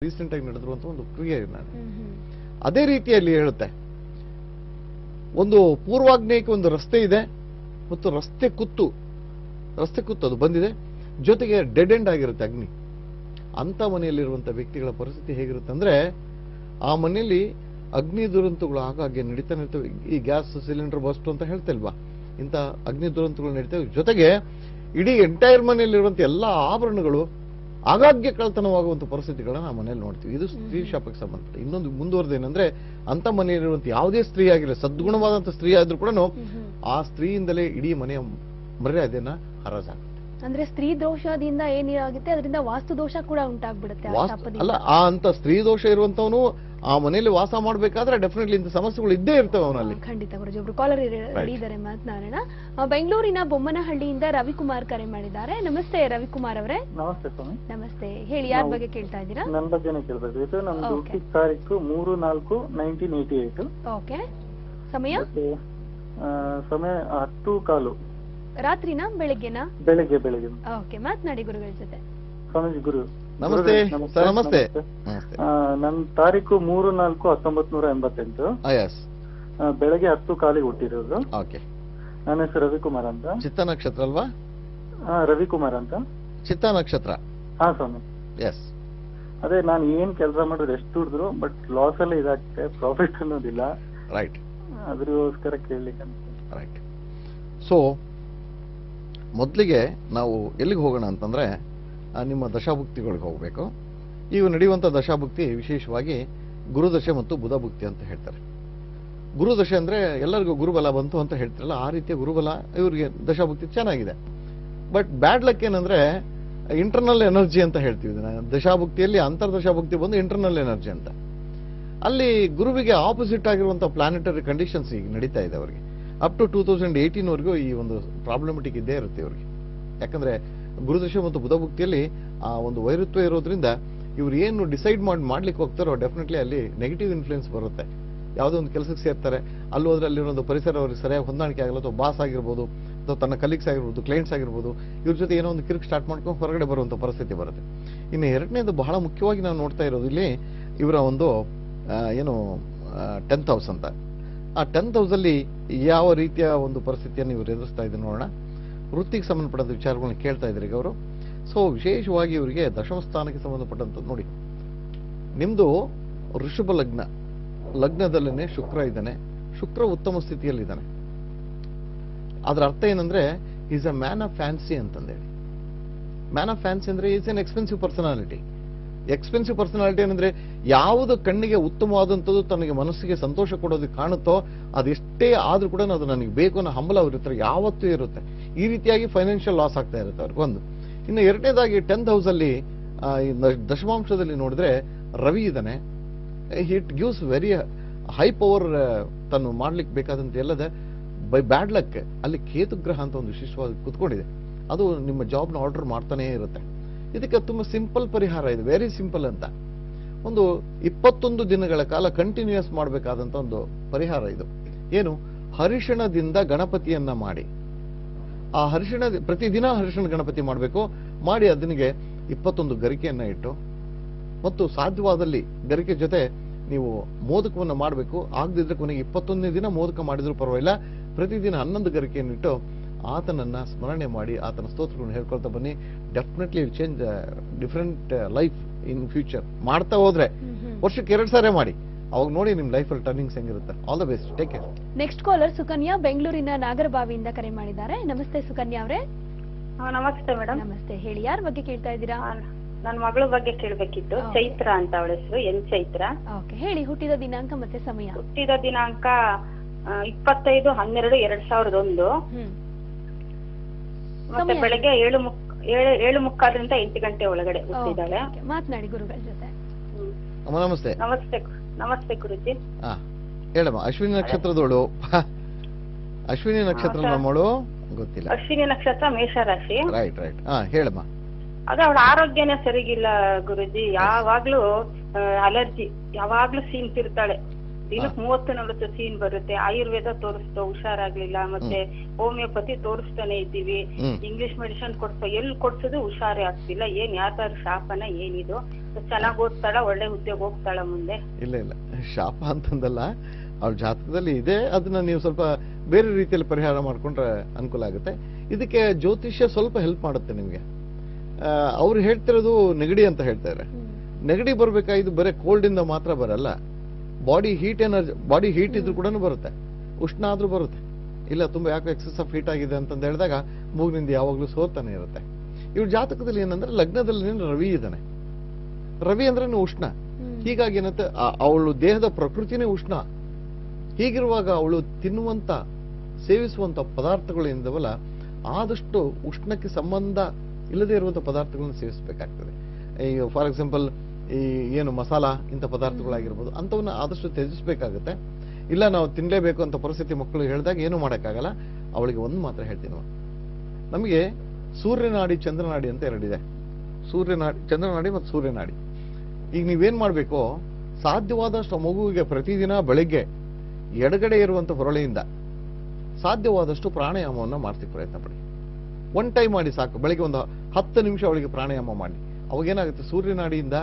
Recent ಆಗಿ ನಡೆದಿರುವಂತ ಒಂದು ಕ್ರಿಯೆ ನಾನು ಅದೇ ರೀತಿಯಲ್ಲಿ ಹೇಳುತ್ತೆ. ಒಂದು ಪೂರ್ವಾಗ್ನೇಯಕ್ಕೆ ಒಂದು ರಸ್ತೆ ಇದೆ ಮತ್ತು ರಸ್ತೆ ಕುತ್ತು ಅದು ಬಂದಿದೆ, ಜೊತೆಗೆ ಡೆಡ್ ಎಂಡ್ ಆಗಿರುತ್ತೆ ಅಗ್ನಿ. ಅಂತ ಮನೆಯಲ್ಲಿರುವಂತಹ ವ್ಯಕ್ತಿಗಳ ಪರಿಸ್ಥಿತಿ ಹೇಗಿರುತ್ತೆ ಅಂದ್ರೆ, ಆ ಮನೆಯಲ್ಲಿ ಅಗ್ನಿ ದುರಂತಗಳು ಆಗಾಗ್ಗೆ ನಡೀತಾನೆ ಇರ್ತವೆ. ಈ ಗ್ಯಾಸ್ ಸಿಲಿಂಡರ್ ಬಸ್ಟ್ ಅಂತ ಹೇಳ್ತಲ್ವಾ, ಇಂಥ ಅಗ್ನಿ ದುರಂತಗಳು ನಡೀತವೆ. ಜೊತೆಗೆ ಇಡೀ ಎಂಟೈರ್ ಮನೆಯಲ್ಲಿರುವಂತ ಎಲ್ಲಾ ಆಭರಣಗಳು ಆಗಾಗ್ಗೆ ಕಳ್ತನವಾಗುವಂತ ಪರಿಸ್ಥಿತಿಗಳನ್ನ ನಾವು ಮನೇಲಿ ನೋಡ್ತೀವಿ. ಇದು ಸ್ತ್ರೀ ಶಾಪಕ್ಕೆ ಸಂಬಂಧಪಟ್ಟ. ಇನ್ನೊಂದು ಮುಂದುವರೆದೇನೆಂದ್ರೆ, ಅಂತ ಮನೆಯಲ್ಲಿರುವಂತ ಯಾವುದೇ ಸ್ತ್ರೀ ಆಗಿರಲಿ, ಸದ್ಗುಣವಾದಂತ ಸ್ತ್ರೀ ಆದ್ರೂ ಕೂಡ ಆ ಸ್ತ್ರೀಯಿಂದಲೇ ಇಡೀ ಮನೆಯ ಮರ್ಯಾದೆಯನ್ನ ಹರಾಜಾಗುತ್ತೆ. ಅಂದ್ರೆ ಸ್ತ್ರೀ ದೋಷದಿಂದ ಏನಾಗುತ್ತೆ, ಅದರಿಂದ ವಾಸ್ತು ದೋಷ ಕೂಡ ಉಂಟಾಗ್ಬಿಡುತ್ತೆ. ಅಲ್ಲ, ಆ ಅಂತ ಸ್ತ್ರೀ ದೋಷ ಇರುವಂತವನು ಆ ಮನೆಯಲ್ಲಿ ವಾಸ ಮಾಡ್ಬೇಕಾದ್ರೆ ಡೆಫಿನೆಟ್ಲಿ ಇಂಥ ಸಮಸ್ಯೆಗಳು ಇದ್ದೇ ಇರ್ತವೆ ಅವನಲ್ಲಿ. ಖಂಡಿತ ಗುರುಜಿ. ಒಬ್ರು ಕಾಲರ್ ಇದ್ದಾರೆ, ಮಾತನಾಡೋಣ. ಬೆಂಗಳೂರಿನ ಬೊಮ್ಮನಹಳ್ಳಿಯಿಂದ ರವಿಕುಮಾರ್ ಕರೆ ಮಾಡಿದ್ದಾರೆ. ನಮಸ್ತೆ ರವಿಕುಮಾರ್ ಅವರೇ. ನಮಸ್ತೆ ಸ್ವಾಮಿ. ನಮಸ್ತೆ, ಹೇಳಿ, ಯಾರ ಬಗ್ಗೆ ಕೇಳ್ತಾ ಇದ್ದೀರಾ? ನನ್ನ ಬಗ್ಗೆನೇ ಕೇಳಬೇಕು. ಇದು ನಮ್ದು ಹುಟ್ಟಿದ ತಾರೀಕು 3/4/1988. ಓಕೆ. ಸಮಯ ಸಮಯ 10:15. ರಾತ್ರಿನಾ ಬೆಳಿಗ್ಗೆನಾ? ಬೆಳಿಗ್ಗೆ. ಓಕೆ, ಮಾತನಾಡಿ ಗುರುಗಳ ಜೊತೆ. ಸ್ವಾಮೀಜಿ ಗುರು ನಮಸ್ತೆ. ನಮಸ್ತೆ. ನನ್ನ ತಾರೀಕು 3/4/1988. ಬೆಳಗ್ಗೆ 10:15 ಹುಟ್ಟಿರೋದು. ನನ್ನ ಹೆಸರು ರವಿಕುಮಾರ್ ಅಂತ. ಚಿತ್ತ ನಕ್ಷತ್ರ ಅಲ್ವಾ? ರವಿಕುಮಾರ್ ಅಂತ. ಚಿತ್ತ ನಕ್ಷತ್ರ. ಹಾ ಸ್ವಾಮಿ. ಎಸ್. ಅದೇ ನಾನು ಏನ್ ಕೆಲಸ ಮಾಡಿದ್ರು, ಎಷ್ಟು ದುಡಿದ್ರು, ಬಟ್ ಲಾಸ್ ಅಲ್ಲೇ ಇದಾಗ್ತದೆ, ಪ್ರಾಫಿಟ್ ಅನ್ನೋದಿಲ್ಲ. ರೈಟ್. ಅದ್ರಗೋಸ್ಕರ ಕೇಳಲಿಕ್ಕೆ. ರೈಟ್. ಸೊ ಮೊದಲಿಗೆ ನಾವು ಎಲ್ಲಿಗೆ ಹೋಗೋಣ ಅಂತಂದ್ರೆ, ನಿಮ್ಮ ದಶಾಭುಕ್ತಿಗಳಿಗೆ ಹೋಗಬೇಕು. ಈಗ ನಡೆಯುವಂಥ ದಶಾಭುಕ್ತಿ ವಿಶೇಷವಾಗಿ ಗುರುದಶೆ ಮತ್ತು ಬುಧ ಭುಕ್ತಿ ಅಂತ ಹೇಳ್ತಾರೆ. ಗುರುದಶೆ ಅಂದ್ರೆ ಎಲ್ಲರಿಗೂ ಗುರುಬಲ ಬಂತು ಅಂತ ಹೇಳ್ತಾರಲ್ಲ, ಆ ರೀತಿಯ ಗುರುಬಲ ಇವರಿಗೆ ದಶಾಭುಕ್ತಿ ಚೆನ್ನಾಗಿದೆ. ಬಟ್ ಬ್ಯಾಡ್ ಲಕ್ ಏನಂದ್ರೆ ಇಂಟರ್ನಲ್ ಎನರ್ಜಿ ಅಂತ ಹೇಳ್ತೀವಿ. ದಶಾಭುಕ್ತಿಯಲ್ಲಿ ಅಂತರ್ದಶಾಭುಕ್ತಿ ಬಂದು ಇಂಟರ್ನಲ್ ಎನರ್ಜಿ ಅಂತ. ಅಲ್ಲಿ ಗುರುವಿಗೆ ಆಪೋಸಿಟ್ ಆಗಿರುವಂತಹ ಪ್ಲಾನೆಟರಿ ಕಂಡೀಷನ್ಸ್ ಈಗ ನಡೀತಾ ಇದೆ ಅವರಿಗೆ. ಅಪ್ ಟು 2018 ವರೆಗೂ ಈ ಒಂದು ಪ್ರಾಬ್ಲಮೆಟಿಕ್ ಇದ್ದೇ ಇರುತ್ತೆ ಇವರಿಗೆ. ಯಾಕಂದ್ರೆ ಗುರುದಶೆ ಮತ್ತು ಬುಧ ಭುಕ್ತಿಯಲ್ಲಿ ಆ ಒಂದು ವೈರುತ್ವ ಇರೋದ್ರಿಂದ ಇವ್ರು ಏನು ಡಿಸೈಡ್ ಮಾಡ್ಲಿಕ್ಕೆ ಹೋಗ್ತಾರೋ ಡೆಫಿನೆಟ್ಲಿ ಅಲ್ಲಿ ನೆಗೆಟಿವ್ ಇನ್ಫ್ಲೂಯೆನ್ಸ್ ಬರುತ್ತೆ. ಯಾವುದೋ ಒಂದು ಕೆಲಸಕ್ಕೆ ಸೇರ್ತಾರೆ, ಅಲ್ಲಿ ಹೋದ್ರೆ ಅಲ್ಲಿರೋ ಪರಿಸರ ಅವ್ರಿಗೆ ಸರಿಯಾಗಿ ಹೊಂದಾಣಿಕೆ ಆಗಲ್ಲ, ಅಥವಾ ಬಾಸ್ ಆಗಿರ್ಬೋದು, ಅಥವಾ ತನ್ನ ಕಲೀಗ್ಸ್ ಆಗಿರ್ಬೋದು, ಕ್ಲೈಂಟ್ಸ್ ಆಗಿರ್ಬೋದು, ಇವ್ರ ಜೊತೆ ಏನೋ ಒಂದು ಕಿರಿಕ್ ಸ್ಟಾರ್ಟ್ ಮಾಡ್ಕೊಂಡು ಹೊರಗಡೆ ಬರುವಂತ ಪರಿಸ್ಥಿತಿ ಬರುತ್ತೆ. ಇನ್ನು ಎರಡನೇದು ಬಹಳ ಮುಖ್ಯವಾಗಿ ನಾವು ನೋಡ್ತಾ ಇರೋದು ಇಲ್ಲಿ ಇವರ ಒಂದು ಏನು 10th ಹೌಸ್ ಅಂತ. ಆ 10th ಹೌಸ್ ಅಲ್ಲಿ ಯಾವ ರೀತಿಯ ಒಂದು ಪರಿಸ್ಥಿತಿಯನ್ನು ಇವರು ಎದುರಿಸ್ತಾ ಇದ್ದಾರೆ ನೋಡೋಣ. ವೃತ್ತಿಗೆ ಸಂಬಂಧಪಟ್ಟಂತ ವಿಚಾರಗಳನ್ನ ಕೇಳ್ತಾ ಇದ್ದಾರೆ ಈಗ ಅವರು. ಸೊ ವಿಶೇಷವಾಗಿ ಇವರಿಗೆ ದಶಮ ಸ್ಥಾನಕ್ಕೆ ಸಂಬಂಧಪಟ್ಟಂತ ನೋಡಿ, ನಿಮ್ದು ಋಷಭ ಲಗ್ನದಲ್ಲೇನೆ ಶುಕ್ರ ಇದ್ದಾನೆ. ಶುಕ್ರ ಉತ್ತಮ ಸ್ಥಿತಿಯಲ್ಲಿದ್ದಾನೆ. ಅದರ ಅರ್ಥ ಏನಂದ್ರೆ is a man of fancy ಅಂತಂದೇಳಿ. ಮ್ಯಾನ್ ಆಫ್ ಫ್ಯಾನ್ಸಿ ಅಂದ್ರೆ is N expensive personality. Expensive personality ಏನಂದ್ರೆ ಯಾವುದು ಕಣ್ಣಿಗೆ ಉತ್ತಮವಾದಂಥದ್ದು, ತನಗೆ ಮನಸ್ಸಿಗೆ ಸಂತೋಷ ಕೊಡೋದಕ್ಕೆ ಕಾಣುತ್ತೋ ಅದೆಷ್ಟೇ ಆದ್ರೂ ಕೂಡ ಅದು ನನಗೆ ಬೇಕು ಅನ್ನೋ ಹಂಬಲ ಅವ್ರ ಯಾವತ್ತೂ ಇರುತ್ತೆ. ಈ ರೀತಿಯಾಗಿ ಫೈನಾನ್ಷಿಯಲ್ ಲಾಸ್ ಆಗ್ತಾ ಇರುತ್ತೆ ಅವ್ರಿಗೆ ಒಂದು. ಇನ್ನು ಎರಡನೇದಾಗಿ 10th ಹೌಸ್ ಅಲ್ಲಿ ದಶಮಾಂಶದಲ್ಲಿ ನೋಡಿದ್ರೆ ರವಿ ಇದ್ದಾನೆ. It gives very high power ತನ್ನು ಮಾಡ್ಲಿಕ್ಕೆ ಬೇಕಾದಂತ ಎಲ್ಲದ. ಬೈ ಬ್ಯಾಡ್ ಲಕ್ ಅಲ್ಲಿ ಕೇತು ಗ್ರಹ ಅಂತ ಒಂದು ವಿಶೇಷವಾಗಿ ಕುತ್ಕೊಂಡಿದೆ. ಅದು ನಿಮ್ಮ ಜಾಬ್ನ ಆರ್ಡರ್ ಮಾಡ್ತಾನೆ ಇರುತ್ತೆ. ಇದಕ್ಕೆ ತುಂಬಾ ಸಿಂಪಲ್ ಪರಿಹಾರ ಇದೆ, ವೆರಿ ಸಿಂಪಲ್ ಅಂತ. ಒಂದು 21 ದಿನಗಳ ಕಾಲ ಕಂಟಿನ್ಯೂಸ್ ಮಾಡಬೇಕಾದಂತ ಒಂದು ಪರಿಹಾರ ಇದು. ಏನು? ಹರಿಶಿಣದಿಂದ ಗಣಪತಿಯನ್ನ ಮಾಡಿ, ಆ ಪ್ರತಿದಿನ ಹರಿಶಿಣ ಗಣಪತಿ ಮಾಡಬೇಕು. ಮಾಡಿ ಅದನಿಗೆ 21 ಗರಿಕೆಯನ್ನ ಇಟ್ಟು, ಮತ್ತು ಸಾಧ್ಯವಾದಲ್ಲಿ ಗರಿಕೆ ಜೊತೆ ನೀವು ಮೋದಕವನ್ನು ಮಾಡಬೇಕು. ಆಗದಿದ್ರೆ ಕೊನೆಗೆ 21ನೇ ದಿನ ಮೋದಕ ಮಾಡಿದ್ರು ಪರವಾಗಿಲ್ಲ, ಪ್ರತಿದಿನ 11 ಗರಿಕೆಯನ್ನು ಇಟ್ಟು ಆತನನ್ನ ಸ್ಮರಣೆ ಮಾಡಿ ಆತನ ಸ್ತೋತ್ರಗಳನ್ನು ಹೇಳ್ಕೊಳ್ತಾ ಬನ್ನಿ. Definitely change different life in future. ಮಾಡ್ತಾ ಹೋದ್ರೆ ವರ್ಷಕ್ಕೆ 2 ಸಾರಿ ಮಾಡಿ, ಅವಾಗ ನೋಡಿ ನಿಮ್ ಲೈಫ್ ಅಲ್ಲಿ ಟರ್ನಿಂಗ್ಸ್ ಹೆಂಗಿರುತ್ತೆ. All the best, take care. Next collar Sukanya ಬೆಂಗಳೂರಿನ ನಾಗರಬಾವಿಯಿಂದ ಕರೆ ಮಾಡಿದ್ದಾರೆ. ನಮಸ್ತೆ ಸುಕನ್ಯಾ ಅವರೇ. ನಮಸ್ತೆ ಮೇಡಮ್. ನಮಸ್ತೆ, ಹೇಳಿ, ಯಾರ ಬಗ್ಗೆ ಕೇಳ್ತಾ ಇದ್ದೀರಾ? ನನ್ನ ಮಗಳ ಬಗ್ಗೆ ಕೇಳಬೇಕಿತ್ತು. ಚೈತ್ರ ಅಂತ ಅವಳ ಹೆಸರು, ಎನ್ ಚೈತ್ರ. ಓಕೆ, ಹೇಳಿ, ಹುಟ್ಟಿದ ದಿನಾಂಕ ಮತ್ತೆ ಸಮಯ. ಹುಟ್ಟಿದ ದಿನಾಂಕ 25/12/2001. ಮತ್ತೆ ಬೆಳಗ್ಗೆ 7:15ರಿಂದ 8 ಗಂಟೆ ಒಳಗಡೆ ಹುಟ್ಟಿದ್ದಾಳೆ. ಮಾತನಾಡಿ ಗುರುಗಳ ಜೊತೆ. ನಮಸ್ತೆ. ನಮಸ್ತೆ ಗುರುಜಿ. ಹೇಳಮ್ಮ, ಅಶ್ವಿನಿ ನಕ್ಷತ್ರದೋಳು. ಅಶ್ವಿನಿ ನಕ್ಷತ್ರ ನಮ್ಮಳು ಗೊತ್ತಿಲ್ಲ. ಅಶ್ವಿನಿ ನಕ್ಷತ್ರ ಮೇಷರಾಶಿ. ರೈಟ್. ಹೇಳಮ್ಮ. ಅದ ಅವಳ ಆರೋಗ್ಯನೇ ಸರಿಗಿಲ್ಲ ಗುರುಜಿ. ಯಾವಾಗ್ಲೂ ಅಲರ್ಜಿ, ಯಾವಾಗ್ಲೂ ಸೀನ್ತಿರ್ತಾಳೆ. ದಿನಕ್ಕೆ 30-40 ಸೀನ್ ಬರುತ್ತೆ. ಆಯುರ್ವೇದ ತೋರಿಸ್ತೋ, ಹುಷಾರಾಗ್ಲಿಲ್ಲ. ಮತ್ತೆ ಹೋಮಿಯೋಪತಿ ತೋರಿಸ್ತಾನೆ ಇದ್ದೀವಿ. ಇಂಗ್ಲಿಷ್ ಮೆಡಿಸಿನ್ ಎಲ್ಲಿ ಕೊಡ್ಸೋದು ಹುಷಾರೇ ಆಗ್ತಿಲ್ಲ. ಏನ್ ಯಾರ್ದಾರು ಶಾಪನ ಏನಿದು ಚೆನ್ನಾಗ್ ಓದ್ತಾಳ, ಒಳ್ಳೆ ಉದ್ಯೋಗ ಹೋಗ್ತಾಳ ಮುಂದೆ? ಇಲ್ಲ ಇಲ್ಲ, ಶಾಪ ಅಂತಂದಲ್ಲ, ಅವ್ರ ಜಾತಕದಲ್ಲಿ ಇದೆ. ಅದನ್ನ ನೀವು ಸ್ವಲ್ಪ ಬೇರೆ ರೀತಿಯಲ್ಲಿ ಪರಿಹಾರ ಮಾಡ್ಕೊಂಡ್ರೆ ಅನುಕೂಲ ಆಗುತ್ತೆ. ಇದಕ್ಕೆ ಜ್ಯೋತಿಷ್ಯ ಸ್ವಲ್ಪ ಹೆಲ್ಪ್ ಮಾಡುತ್ತೆ ನಿಮ್ಗೆ. ಅವ್ರು ಹೇಳ್ತಿರೋದು ನೆಗಡಿ ಅಂತ ಹೇಳ್ತಾರೆ. ನೆಗಡಿ ಬರ್ಬೇಕಾಗಿದ್ದು ಬರೀ ಕೋಲ್ಡ್ ಇಂದ ಮಾತ್ರ ಬರಲ್ಲ, body heat energy, body heat ಇದ್ರೂ ಕೂಡ ಬರುತ್ತೆ, ಉಷ್ಣ ಆದ್ರೂ ಬರುತ್ತೆ. ಇಲ್ಲ ತುಂಬಾ ಯಾಕೆ ಎಕ್ಸೆಸ್ ಆಫ್ ಹೀಟ್ ಆಗಿದೆ ಅಂತಂದು ಹೇಳಿದಾಗ ಮೂಗಿನಿಂದ ಯಾವಾಗ್ಲೂ ಸೋರ್ತಾನೆ ಇರುತ್ತೆ. ಇವ್ರ ಜಾತಕದಲ್ಲಿ ಏನಂದ್ರೆ ಲಗ್ನದಲ್ಲಿ ರವಿ ಇದ್ದಾನೆ. ರವಿ ಅಂದ್ರೆ ಉಷ್ಣ. ಹೀಗಾಗಿ ಏನಂತೆ ಅವಳು ದೇಹದ ಪ್ರಕೃತಿನೇ ಉಷ್ಣ. ಹೀಗಿರುವಾಗ ಅವಳು ತಿನ್ನುವಂತ ಸೇವಿಸುವಂತ ಪದಾರ್ಥಗಳಿಂದವಲ್ಲ, ಆದಷ್ಟು ಉಷ್ಣಕ್ಕೆ ಸಂಬಂಧ ಇಲ್ಲದೆ ಇರುವಂತಹ ಪದಾರ್ಥಗಳನ್ನು ಸೇವಿಸಬೇಕಾಗ್ತದೆ. ಈಗ ಫಾರ್ ಎಕ್ಸಾಂಪಲ್ ಈ ಏನು ಮಸಾಲ ಇಂಥ ಪದಾರ್ಥಗಳಾಗಿರ್ಬೋದು ಅಂಥವನ್ನ ಆದಷ್ಟು ತ್ಯಜಿಸಬೇಕಾಗುತ್ತೆ. ಇಲ್ಲ ನಾವು ತಿನ್ಲೇಬೇಕು ಅಂತ ಪರಿಸ್ಥಿತಿ ಮಕ್ಕಳು ಹೇಳಿದಾಗ ಏನು ಮಾಡೋಕ್ಕಾಗಲ್ಲ. ಅವಳಿಗೆ ಒಂದು ಮಾತ್ರ ಹೇಳ್ತೀನಿ, ನಮಗೆ ಸೂರ್ಯನಾಡಿ ಚಂದ್ರನಾಡಿ ಅಂತ ಎರಡಿದೆ. ಸೂರ್ಯನಾಡಿ, ಚಂದ್ರನಾಡಿ ಮತ್ತು ಸೂರ್ಯನಾಡಿ. ಈಗ ನೀವೇನ್ ಮಾಡ್ಬೇಕು, ಸಾಧ್ಯವಾದಷ್ಟು ಮಗುವಿಗೆ ಪ್ರತಿದಿನ ಬೆಳಿಗ್ಗೆ ಎಡಗಡೆ ಇರುವಂತ ಹೊರಳೆಯಿಂದ ಸಾಧ್ಯವಾದಷ್ಟು ಪ್ರಾಣಾಯಾಮವನ್ನು ಮಾಡ್ಲಿಕ್ಕೆ ಪ್ರಯತ್ನ ಪಡಿ. ಒನ್ ಟೈಮ್ ಮಾಡಿ ಸಾಕು. ಬೆಳಿಗ್ಗೆ ಒಂದು 10 ನಿಮಿಷ ಅವಳಿಗೆ ಪ್ರಾಣಾಯಾಮ ಮಾಡಿ. ಅವಾಗೇನಾಗುತ್ತೆ, ಸೂರ್ಯನಾಡಿಯಿಂದ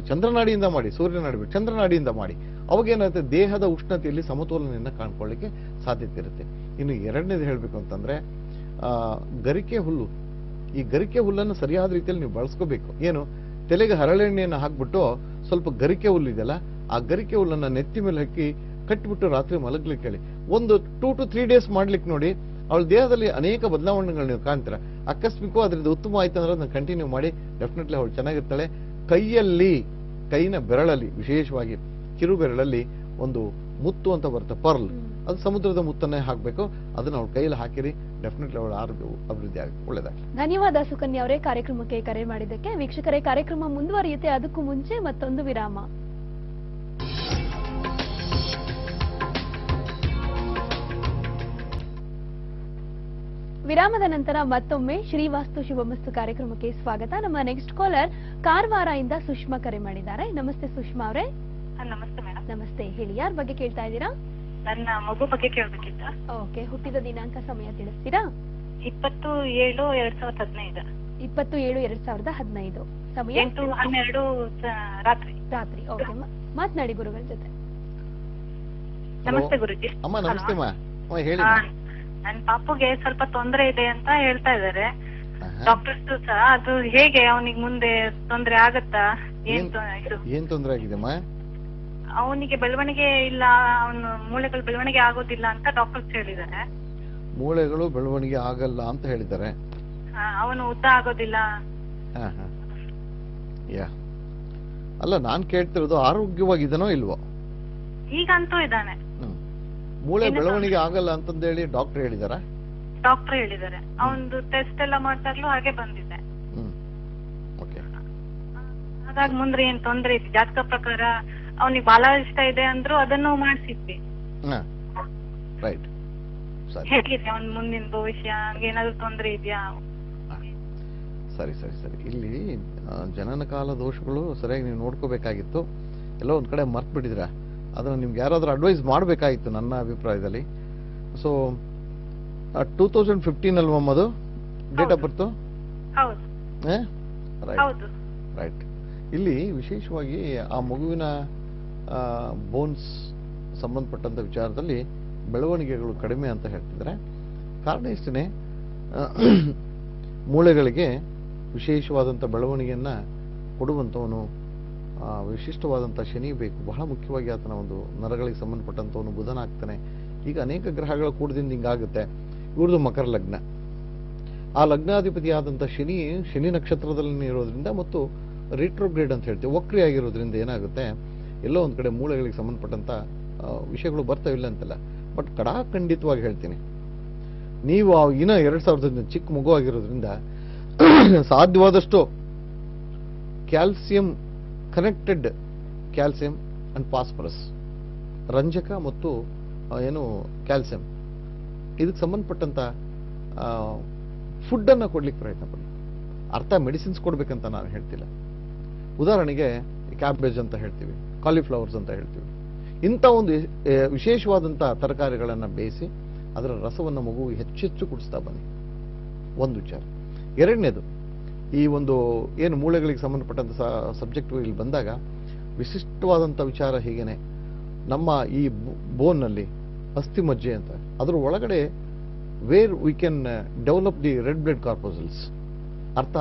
ಚಂದ್ರನಾಡಿಯಿಂದ ಮಾಡಿ, ಸೂರ್ಯನಾಡಿ ಬಿಟ್ಟು ಚಂದ್ರನಾಡಿಯಿಂದ ಮಾಡಿ. ಅವಾಗೇನಾಗುತ್ತೆ, ದೇಹದ ಉಷ್ಣತೆಯಲ್ಲಿ ಸಮತೋಲನೆಯನ್ನ ಕಾಣ್ಕೊಳ್ಳಿಕ್ಕೆ ಸಾಧ್ಯತೆ ಇರುತ್ತೆ. ಇನ್ನು ಎರಡನೇದು ಹೇಳ್ಬೇಕು ಅಂತಂದ್ರೆ ಗರಿಕೆ ಹುಲ್ಲು. ಈ ಗರಿಕೆ ಹುಲ್ಲನ್ನು ಸರಿಯಾದ ರೀತಿಯಲ್ಲಿ ನೀವು ಬಳಸ್ಕೋಬೇಕು. ಏನು, ತಲೆಗೆ ಹರಳೆಣ್ಣೆಯನ್ನು ಹಾಕ್ಬಿಟ್ಟು ಸ್ವಲ್ಪ ಗರಿಕೆ ಹುಲ್ಲು ಇದೆಯಲ್ಲ, ಆ ಗರಿಕೆ ಹುಲ್ಲನ್ನ ನೆತ್ತಿ ಮೇಲೆ ಹಾಕಿ ಕಟ್ಟಿಬಿಟ್ಟು ರಾತ್ರಿ ಮಲಗ್ಲಿಕ್ಕೆ ಹೇಳಿ. ಒಂದು 2 to 3 ಡೇಸ್ ಮಾಡ್ಲಿಕ್ಕೆ ನೋಡಿ, ಅವಳ ದೇಹದಲ್ಲಿ ಅನೇಕ ಬದಲಾವಣೆಗಳು ನೀವು ಕಾಣ್ತೀರ. ಅಕಸ್ಮಿಕವಾಗಿ ಅದರಿಂದ ಉತ್ತಮ ಆಯ್ತು ಅಂದ್ರೆ ಅದನ್ನ ಕಂಟಿನ್ಯೂ ಮಾಡಿ, ಡೆಫಿನೆಟ್ಲಿ ಅವಳು ಚೆನ್ನಾಗಿರ್ತಾಳೆ. ಕೈನ ಬೆರಳಲ್ಲಿ, ವಿಶೇಷವಾಗಿ ಕಿರು ಬೆರಳಲ್ಲಿ ಒಂದು ಮುತ್ತು ಅಂತ ಬರುತ್ತೆ, ಪರ್ಲ್. ಅದು ಸಮುದ್ರದ ಮುತ್ತನ್ನೇ ಹಾಕಬೇಕು. ಅದನ್ನ ಅವಳ ಕೈಯಲ್ಲಿ ಹಾಕಿರಿ, ಡೆಫಿನೆಟ್ಲಿ ಅವಳ ಆರೋಗ್ಯ ಅಭಿವೃದ್ಧಿ ಆಗಿ ಒಳ್ಳೆದಾಗಿ. ಧನ್ಯವಾದ ಸುಕನ್ಯಾ ಅವರೇ ಕಾರ್ಯಕ್ರಮಕ್ಕೆ ಕರೆ ಮಾಡಿದ್ದಕ್ಕೆ. ವೀಕ್ಷಕರೇ, ಕಾರ್ಯಕ್ರಮ ಮುಂದುವರಿಯುತ್ತೆ. ಅದಕ್ಕೂ ಮುಂಚೆ ಮತ್ತೊಂದು ವಿರಾಮ. ವಿರಾಮದ ನಂತರ ಮತ್ತೊಮ್ಮೆ ಶ್ರೀವಾಸ್ತು ಶುಭಮಸ್ತು ಕಾರ್ಯಕ್ರಮಕ್ಕೆ ಸ್ವಾಗತ. ನಮ್ಮ ನೆಕ್ಸ್ಟ್ ಕಾಲರ್ ಕಾರವಾರ ಇಂದ ಸುಷ್ಮಾ ಕರೆ ಮಾಡಿದ್ದಾರೆ. ನಮಸ್ತೆ ಸುಷ್ಮಾ ಅವರೇ. ನಮಸ್ತೆ ಮೇಡಮ್. ನಮಸ್ತೆ, ಹೇಳಿ, ಯಾರ ಬಗ್ಗೆ ಕೇಳ್ತಾ ಇದ್ದೀರಾ? ನನ್ನ ಮಗು ಬಗ್ಗೆ ಕೇಳ್ಬೇಕಿತ್ತ. ಓಕೆ, ಹುಟ್ಟಿದ ದಿನಾಂಕ ಸಮಯ ತಿಳಿಸ್ತೀರಾ? 27/2015. 27/2015. ಸಮಯ 8:12 ರಾತ್ರಿ. ಓಕೆ, ಮಾತನಾಡಿ ಗುರುಗಳ ಜೊತೆ. ನಮಸ್ತೆ ಗುರುಜಿ. ಅಮ್ಮ ನಮಸ್ತೆ ಅಮ್ಮ, ಹೇಳಿ. ನನ್ ಪಾಪುಗೆ ಸ್ವಲ್ಪ ತೊಂದರೆ ಇದೆ ಅಂತ ಹೇಳ್ತಾ ಇದಾರೆ ಡಾಕ್ಟರ್ಸ್ ಸಹ. ಅದು ಹೇಗೆ, ಅವನಿಗೆ ಮುಂದೆ ತೊಂದರೆ ಆಗತ್ತಾ? ಏನ್ ತೊಂದರೆ ಆಗಿದೆಮ್ಮ? ಅವನಿಗೆ ಬೆಳವಣಿಗೆ ಇಲ್ಲ, ಅವನು ಮೂಳೆಗಳು ಬೆಳವಣಿಗೆ ಆಗೋದಿಲ್ಲ ಅಂತ ಡಾಕ್ಟರ್ಸ್ ಹೇಳಿದ್ದಾರೆ. ಮೂಳೆಗಳು ಬೆಳವಣಿಗೆ ಆಗಲ್ಲ ಅಂತ ಹೇಳಿದ್ದಾರೆ. ಅವನು ಉದ್ದ ಆಗೋದಿಲ್ಲ. ಅಲ್ಲ, ನಾನ್ ಕೇಳ್ತಿರೋದು ಆರೋಗ್ಯವಾಗಿದನೋ ಇಲ್ವೋ? ಈಗಂತೂ ಇದ್ದಾನೆ. ಮೂಳೆ ಬೆಳವಣಿಗೆ ಆಗಲ್ಲ ಅಂತಂದೇಳಿ ಡಾಕ್ಟರ್ ಹೇಳಿದಾರ? ಡಾಕ್ಟರ್ ಹೇಳಿದ್ದಾರೆ. ಅವನದು ಟೆಸ್ಟ್ ಎಲ್ಲ ಮಾಡ್ತಾಗ್ಲೂ ಹಾಗೆ ಬಂದಿದೆ. ಹಾಗಾಗಿ ಮುಂದೆ ಏನ್ ತೊಂದ್ರೆ ಇದೆ? ಜಾತಕ ಪ್ರಕಾರ ಅವನಿಗೆ ಬಾಲ ಇಷ್ಟ ಇದೆ ಅಂದ್ರು ಅದನ್ನು ಮಾಡಿಸಿದ್ವಿ. ಹೇಗಿದೆ ಅವನ್ ಮುಂದಿನ ಭವಿಷ್ಯ? ಏನಾದ್ರು ತೊಂದ್ರೆ ಇದೆಯಾ? ಸರಿ. ಇಲ್ಲಿ ಜನನ ಕಾಲ ದೋಷಗಳು ಸರಿಯಾಗಿ ನೀವು ನೋಡ್ಕೋಬೇಕಾಗಿತ್ತು. ಎಲ್ಲೋ ಒಂದ್ ಕಡೆ ಮರ್ತ್ ಬಿಟ್ಟಿದ್ರ. ಅದನ್ನ ನಿಮ್ಗೆ ಯಾರಾದ್ರೂ ಅಡ್ವೈಸ್ ಮಾಡ್ಬೇಕಾಗಿತ್ತು ನನ್ನ ಅಭಿಪ್ರಾಯದಲ್ಲಿ. ಸೊ 2015 ಅಲ್ವಮ್ಮ ಅದು ಡೇಟ್ ಆಫ್ ಬರ್ತ್? ರೈಟ್. ಇಲ್ಲಿ ವಿಶೇಷವಾಗಿ ಆ ಮಗುವಿನ ಬೋನ್ಸ್ ಸಂಬಂಧಪಟ್ಟಂತ ವಿಚಾರದಲ್ಲಿ ಬೆಳವಣಿಗೆಗಳು ಕಡಿಮೆ ಅಂತ ಹೇಳ್ತಿದ್ರೆ ಕಾರಣ ಇಷ್ಟೇ. ಮೂಳೆಗಳಿಗೆ ವಿಶೇಷವಾದಂಥ ಬೆಳವಣಿಗೆಯನ್ನ ಕೊಡುವಂಥವನು ವಿಶಿಷ್ಟವಾದಂಥ ಶನಿ ಬೇಕು. ಬಹಳ ಮುಖ್ಯವಾಗಿ ಆತನ ಒಂದು ನರಗಳಿಗೆ ಸಂಬಂಧಪಟ್ಟಂಥವನು ಬುಧನಾಗ್ತಾನೆ. ಈಗ ಅನೇಕ ಗ್ರಹಗಳ ಕೂಡದಿಂದ ಹಿಂಗಾಗುತ್ತೆ. ಇವ್ರದ್ದು ಮಕರ ಲಗ್ನ. ಆ ಲಗ್ನಾಧಿಪತಿಯಾದಂಥ ಶನಿ ನಕ್ಷತ್ರದಲ್ಲಿ ಇರೋದ್ರಿಂದ ಮತ್ತು ರಿಟ್ರೋಗ್ರೇಡ್ ಅಂತ ಹೇಳ್ತೀವಿ, ವಕ್ರಿ ಆಗಿರೋದ್ರಿಂದ ಏನಾಗುತ್ತೆ, ಎಲ್ಲೋ ಒಂದ್ ಕಡೆ ಮೂಳೆಗಳಿಗೆ ಸಂಬಂಧಪಟ್ಟಂತ ವಿಷಯಗಳು ಬರ್ತಾವಿಲ್ಲ ಅಂತಲ್ಲ. ಬಟ್ ಖಂಡಿತವಾಗಿ ಹೇಳ್ತೀನಿ, ನೀವು ಇನ್ನ 2000 ಚಿಕ್ಕ ಮಗು ಆಗಿರೋದ್ರಿಂದ ಸಾಧ್ಯವಾದಷ್ಟು calcium connected calcium and phosphorus, ರಂಜಕ ಮತ್ತು ಏನು ಕ್ಯಾಲ್ಸಿಯಂ ಇದಕ್ಕೆ ಸಂಬಂಧಪಟ್ಟಂತ ಫುಡ್ ಅನ್ನ ಕೊಡ್ಲಿಕ್ಕೆ ಪ್ರಯತ್ನ ಪಡಿ. ಅರ್ಥ ಮೆಡಿಸಿನ್ಸ್ ಕೊಡ್ಬೇಕಂತ ನಾನು ಹೇಳ್ತಿಲ್ಲ. ಉದಾಹರಣೆಗೆ ಕ್ಯಾಬೇಜ್ ಅಂತ ಹೇಳ್ತೀವಿ, ಕಾಲಿಫ್ಲವರ್ಸ್ ಅಂತ ಹೇಳ್ತೀವಿ. ಇಂಥ ಒಂದು ವಿಶೇಷವಾದಂಥ ತರಕಾರಿಗಳನ್ನ ಬೇಯಿಸಿ ಅದರ ರಸವನ್ನು ಮಗುವಿಗೆ ಹೆಚ್ಚೆಚ್ಚು ಕುಡಿಸ್ತಾ ಬನ್ನಿ. ಒಂದು ವಿಚಾರ. ಎರಡನೇದು, ಈ ಒಂದು ಏನು ಮೂಳೆಗಳಿಗೆ ಸಂಬಂಧಪಟ್ಟಂತ ಸಬ್ಜೆಕ್ಟ್ ಇಲ್ಲಿ ಬಂದಾಗ ವಿಶಿಷ್ಟವಾದಂಥ ವಿಚಾರ ಹೀಗೇನೆ, ನಮ್ಮ ಈ ಬೋನ್ನಲ್ಲಿ ಅಸ್ಥಿ ಮಜ್ಜೆ ಅಂತ ಅದರ ಒಳಗಡೆ where we can develop the red blood corpuscles, ಅರ್ಥ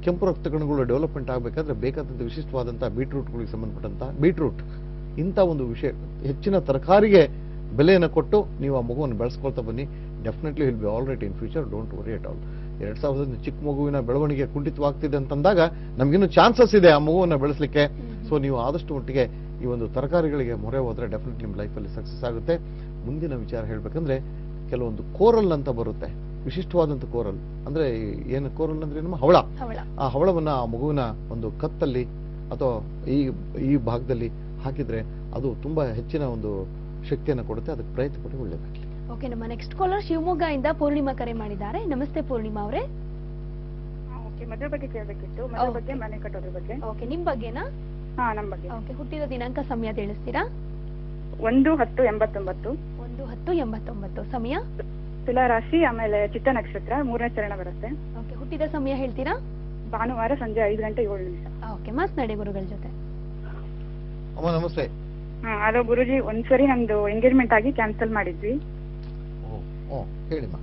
ಕೆಂಪು ರಕ್ತ ಕಣಗಳು ಡೆವಲಪ್ಮೆಂಟ್ ಆಗಬೇಕಾದ್ರೆ ಬೇಕಾದಂಥ ವಿಶಿಷ್ಟವಾದಂಥ ಬೀಟ್ರೂಟ್ಗಳಿಗೆ ಸಂಬಂಧಪಟ್ಟಂತ ಬೀಟ್ರೂಟ್ ಇಂಥ ಒಂದು ವಿಷಯ ಹೆಚ್ಚಿನ ತರಕಾರಿಗೆ ಬೆಲೆಯನ್ನು ಕೊಟ್ಟು ನೀವು ಆ ಮಗುವನ್ನು ಬೆಳೆಸ್ಕೊಳ್ತಾ ಬನ್ನಿ. Definitely will be all right in future, don't worry at all. 2000 ಚಿಕ್ಕ ಮಗುವಿನ ಬೆಳವಣಿಗೆ ಕುಂಠಿತವಾಗ್ತಿದೆ ಅಂತಂದಾಗ ನಮಗಿನ್ನೂ ಚಾನ್ಸಸ್ ಇದೆ ಆ ಮಗುವನ್ನು ಬೆಳೆಸಲಿಕ್ಕೆ. ಸೊ ನೀವು ಆದಷ್ಟು ಮಟ್ಟಿಗೆ ಈ ಒಂದು ತರಕಾರಿಗಳಿಗೆ ಮೊರೆ ಹೋದ್ರೆ ಡೆಫಿನೆಟ್ಲಿ ನಿಮ್ಮ ಲೈಫಲ್ಲಿ ಸಕ್ಸಸ್ ಆಗುತ್ತೆ. ಮುಂದಿನ ವಿಚಾರ ಹೇಳ್ಬೇಕಂದ್ರೆ ಕೆಲವೊಂದು ಕೋರಲ್ ಅಂತ ಬರುತ್ತೆ, ವಿಶಿಷ್ಟವಾದಂಥ ಕೋರಲ್ ಅಂದ್ರೆ ಏನು ಕೋರಲ್ ಅಂದ್ರೆ ನಮ್ಮ ಹವಳ. ಆ ಹವಳವನ್ನ ಆ ಮಗುವಿನ ಒಂದು ಕತ್ತಲ್ಲಿ ಅಥವಾ ಈ ಭಾಗದಲ್ಲಿ ಹಾಕಿದ್ರೆ ಅದು ತುಂಬಾ ಹೆಚ್ಚಿನ ಒಂದು ಶಕ್ತಿಯನ್ನು ಕೊಡುತ್ತೆ. ಅದಕ್ಕೆ ಪ್ರಯತ್ನ ಪಡಿ, ಒಳ್ಳೆಯದಾಗಲಿ. ಓಕೆ, ನಮ್ಮ ನೆಕ್ಸ್ಟ್ ಕಾಲರ್ ಶಿವಮೊಗ್ಗ ಇಂದ ಪೂರ್ಣಿಮಾ ಕರೆ ಮಾಡಿದ್ದಾರೆ. ನಮಸ್ತೆ ಪೂರ್ಣಿಮಾ ಅವರೇ. ಓಕೆ, ಮದುವೆ ಬಗ್ಗೆ ಕೇಳಬೇಕಿತ್ತು. ಮದುವೆ ಬಗ್ಗೆ, ಮನೆ ಕಟ್ಟೋದ್ರ ಬಗ್ಗೆ. ಓಕೆ, ನಿಮ್ ಬಗ್ಗೆನಾ? ಹಾ, ನಮ್ಮ ಬಗ್ಗೆ. ಓಕೆ, ಹುಟ್ಟಿದ ದಿನಾಂಕ ಸಮಯ ತಿಳಿಸ್ತೀರಾ? 1/10/89. 1/10/89. ಸಮಯ? ತುಲಾ ರಾಶಿ, ಆಮೇಲೆ ಚಿತ್ತ ನಕ್ಷತ್ರ, 3ನೇ ಚರಣ ಬರುತ್ತೆ. ಓಕೆ, ಹುಟ್ಟಿದ ಸಮಯ ಹೇಳ್ತೀರಾ? ಭಾನುವಾರ ಸಂಜೆ 5:07. ಓಕೆ, ಮಾತನಾಡಿ ಗುರುಗಳ ಜೊತೆ. ಅಮ್ಮ ನಮಸ್ತೆ. ಅದು ಗುರುಜಿ, ಒಂದ್ಸರಿ ನಮ್ದು ಎಂಗೇಜ್ಮೆಂಟ್ ಆಗಿ ಕ್ಯಾನ್ಸಲ್ ಮಾಡಿದ್ವಿ. ಹೇಳಿಮ್ಮ.